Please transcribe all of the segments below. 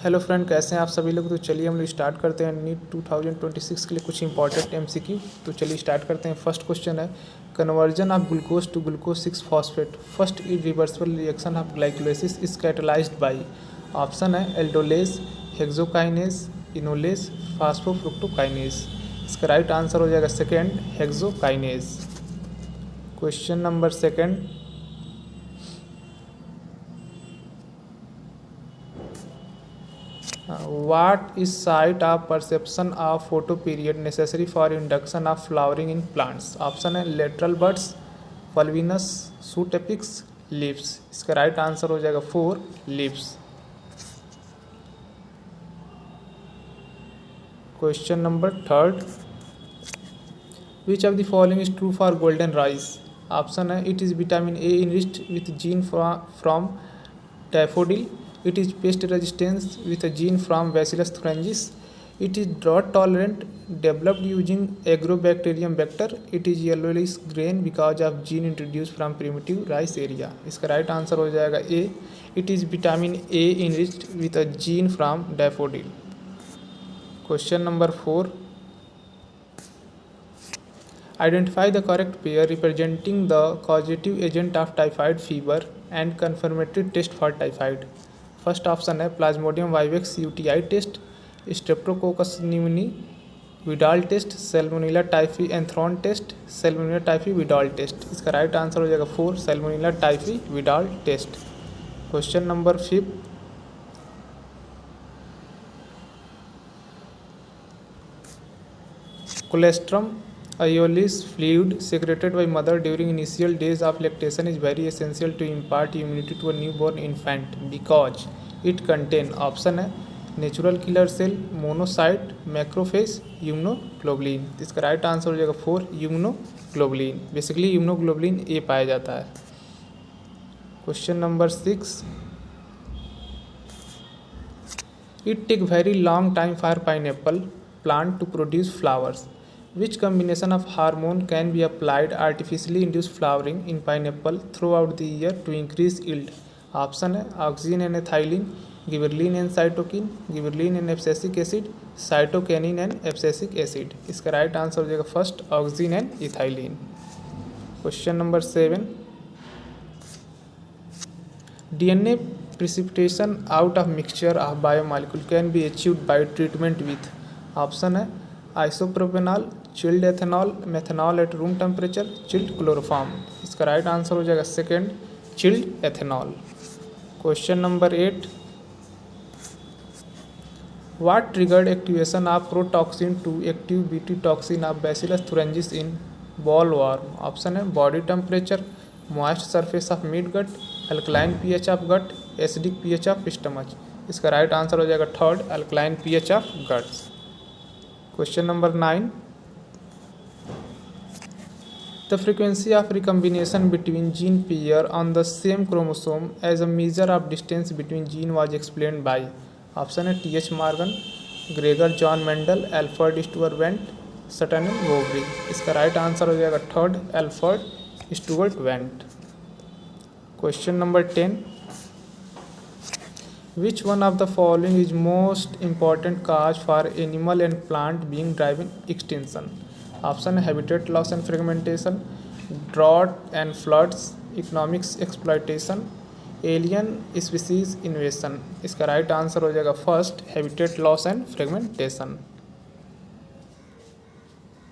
Hello friend, कैसे हैं आप सभी लोग। तो चलिए हम लोग स्टार्ट करते हैं नीट 2026 के लिए कुछ इंपॉर्टेंट एमसीक्यू। तो चलिए स्टार्ट करते हैं। फर्स्ट क्वेश्चन है, conversion of glucose to glucose 6 phosphate first irreversible reaction of glycolysis is catalysed by. Option है एल्डोलेज, हेक्सोकाइनेज, इनोलेज, फास्फोफ्रुक्टोकाइनेज। इसका राइट आंसर हो जाएगा second, hexokinase. Question number second, what is site of perception of photo period necessary for induction of flowering in plants? Option है lateral buds, fulvinus, shoot apex, leaves। इसका right answer हो जाएगा 4 leaves। Question number third, which of the following is true for golden rice? Option है it is vitamin A enriched with gene from daffodil, it is pest resistance with a gene from Bacillus thuringiensis, it is drought tolerant developed using agrobacterium vector, it is yellowish grain because of gene introduced from primitive rice area। इसका right answer हो जाएगा ए, it is vitamin A enriched with a gene from daffodil। Question number 4, identify the correct pair representing the causative agent of typhoid fever and confirmatory test for typhoid। First option है plasmodium vivax UTI test, streptococcus pneumoniae Widal test, salmonella typhi anthrone test, salmonella typhi Widal test. इसका right answer हो जाएगा 4 salmonella typhi Widal test. Question number 5, colostrum aeolus fluid secreted by mother during initial days of lactation is very essential to impart immunity to a newborn infant because it contain option है natural killer cell, monocyte, macrophage, immunoglobulin. इसका right answer हो जाएगा 4 यूमनोग्लोबुलिन। Basically यूमनोग्लोबुलिन ए पाया जाता है। Question number 6, it take very long time for pineapple plant to produce flowers. Which combination of hormone can be applied artificially induce flowering in pineapple throughout the year to increase yield? Option है auxin and ethylene, gibberellin and cytokinin, gibberellin and abscisic acid, cytokinin and abscisic acid. इसका right answer हो जाएगा first auxin and ethylene. Question number 7, DNA precipitation out of mixture of biomolecule can be achieved by treatment with। Option है isopropanol, chilled ethanol, methanol at room temperature, chilled chloroform. इसका right answer हो जाएगा second, chilled ethanol. Question number 8, what triggered activation of protoxin to active BT toxin of bacillus thuringiensis in bollworm? Option है body temperature, moist surface of midgut, alkaline pH of gut, acidic pH of stomach. इसका right answer हो जाएगा third, alkaline pH of guts. Question number 9, the frequency of recombination between gene pair on the same chromosome as a measure of distance between gene was explained by। Option है T H. Morgan, Gregor John Mendel, Alfred Stuart Went, Sutton and Boveri. इसका right answer हो जाएगा third, Alfred Stuart Went. Question number 10, which one of the following is most important cause for animal and plant being driven extinction? Option है habitat loss and fragmentation, drought and floods, economics exploitation, alien species invasion. इसका right answer हो जाएगा first, habitat loss and fragmentation.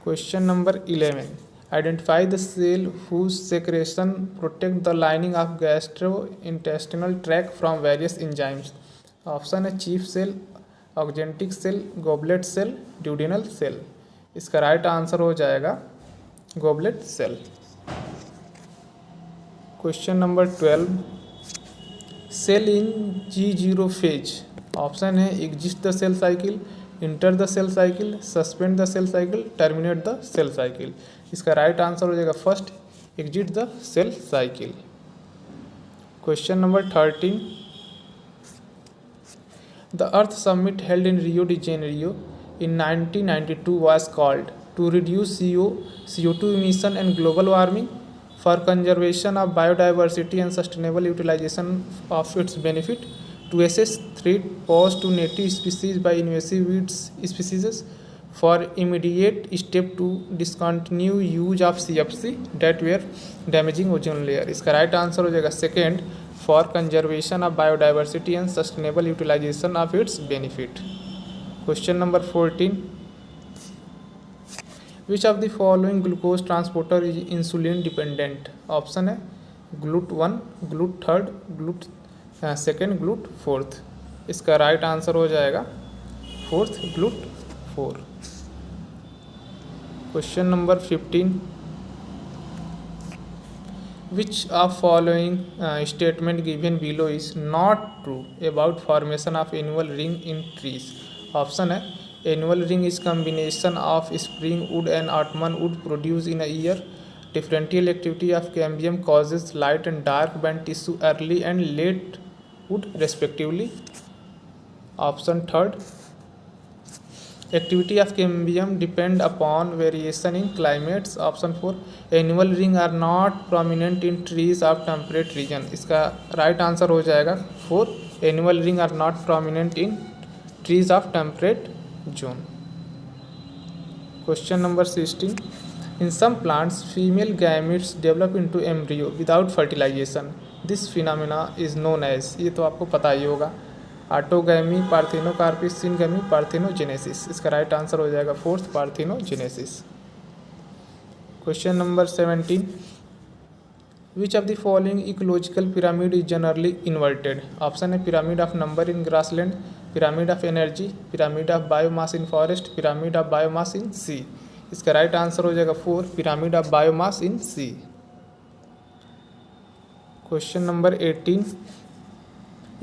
Question number 11, identify the cell whose secretion protect the lining of gastrointestinal tract from various enzymes। Option है chief cell, oxyntic cell, goblet cell, duodenal cell. इसका right answer हो जाएगा goblet cell. Question number 12, cell in G0 phase. Option है exist the cell cycle, enter the cell cycle, suspend the cell cycle, terminate the cell cycle. इसका right answer हो जाएगा first, exit the cell cycle. Question number 13, the earth summit held in Rio de Janeiro in 1992 was called to reduce CO2 emission and global warming, for conservation of biodiversity and sustainable utilization of its benefit, to assess threat posed to native species by invasive weeds species, for immediate step to discontinue use of CFC that were damaging ozone layer। इसका right answer हो जाएगा second, for conservation of biodiversity and sustainable utilisation of its benefit. Question number 14, which of the following glucose transporter is insulin dependent. Option है GLUT1, GLUT3, GLUT2, GLUT4। इसका right answer हो जाएगा fourth, GLUT4। Question number 15, which of following statement given below is not true about formation of annual ring in trees. Option है annual ring is combination of spring wood and autumn wood produce in a year. Differential activity of cambium causes light and dark band tissue early and late wood respectively। Option third, activity of cambium depend upon variation in climates। Option 4, annual ring are not prominent in trees of temperate region। इसका right answer हो जाएगा 4, annual ring are not prominent in trees of temperate zone। Question number 16, in some plants female gametes develop into embryo without fertilization। this phenomena is known as, ये तो आपको पता ही होगा, autogamy, parthenocarpy, syngamy, parthenogenesis. इसका right answer हो जाएगा fourth, parthenogenesis. Question number 17, which of the following ecological pyramid is generally inverted. Option है pyramid of number in grassland, pyramid of energy, pyramid of biomass in forest, pyramid of biomass in sea. इसका right answer हो जाएगा 4, pyramid of biomass in sea. Question number 18,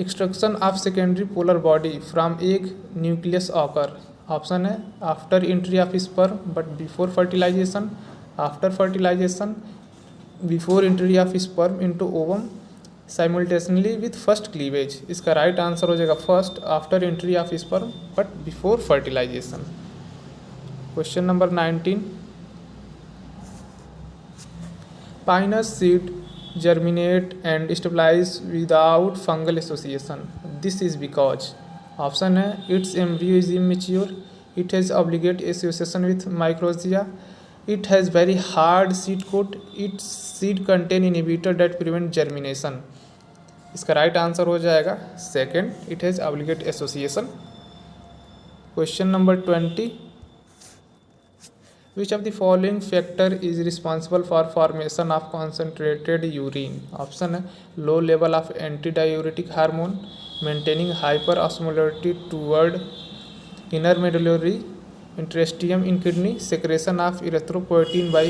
extraction of secondary polar body from egg nucleus occur. Option है after entry of sperm but before fertilisation, after fertilisation, before entry of sperm into ovum, simultaneously with first cleavage. इसका right answer हो जाएगा first, after entry of sperm but before fertilisation. Question number 19, pinus seed germinate and stabilize without fungal association। this is because, option है its embryo is immature, it has obligate association with microtia, it has very hard seed coat, its seed contain inhibitor that prevent germination। इसका right answer हो जाएगा second, it has obligate association। Question number 20, which of the following factor is responsible for formation of concentrated urine। Option है low level of antidiuretic hormone, maintaining hyperosmolarity toward inner medullary interstitium in kidney, secretion of erythropoietin by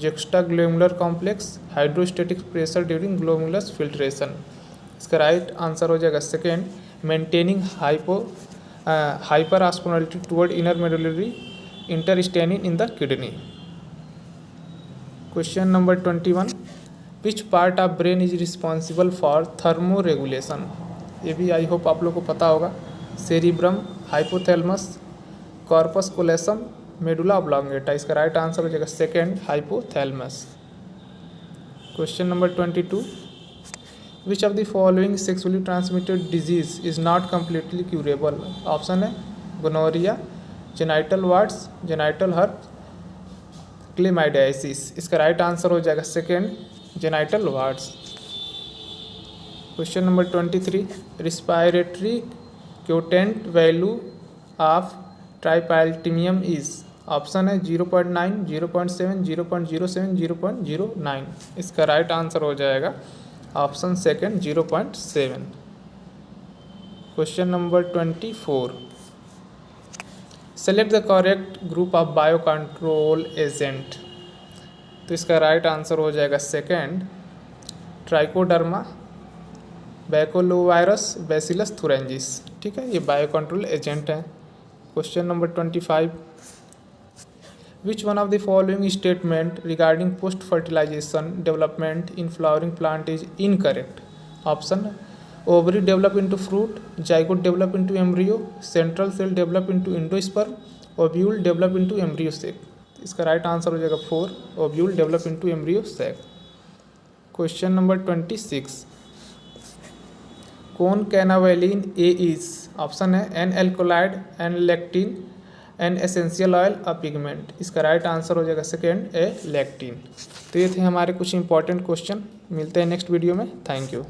juxtaglomerular complex, hydrostatic pressure during glomerulus filtration। इसका right answer हो जाएगा second, maintaining hyperosmolarity toward inner medullary interstitium in the kidney। Question number 21, which part of brain is responsible for thermoregulation. ये भी I hope आप लोग को पता होगा, cerebrum, hypothalamus, corpus callosum, medulla oblongata. इसका राइट आंसर हो जाएगा second, hypothalamus. Question number 22, which of the following sexually transmitted disease is not completely curable. Option है gonorrhoea, genital wards, genital herpes, chlamydiasis. इसका राइट आंसर हो जाएगा second, genital warts. Question number 23, respiratory quotient value of tripalmitin is. Option है 0.9, 0.7, 0.07, 0.09। इसका right answer हो जाएगा option second, 0.7। Question number 24, select the correct group of bio control agent. तो इसका right answer हो जाएगा second, trichoderma, baculovirus, bacillus thuringiensis. ठीक है, ये बायो कंट्रोल एजेंट हैं। Question number 25, which one of the following statement regarding post fertilisation development in flowering plant is incorrect. Option ovary develop into fruit, zygote develop into embryo, central cell develop into endosperm, ovule develop into embryo sac. इसका right answer हो जाएगा 4, ovule develop into embryo sac. Question number 26, कौन concanavalin A is? Option है an alkaloid, an lectin, an essential oil, a pigment. इसका right answer हो जाएगा second, ए lectin. तो ये थे हमारे कुछ इंपॉर्टेंट क्वेश्चन। मिलते हैं नेक्स्ट वीडियो में। Thank you.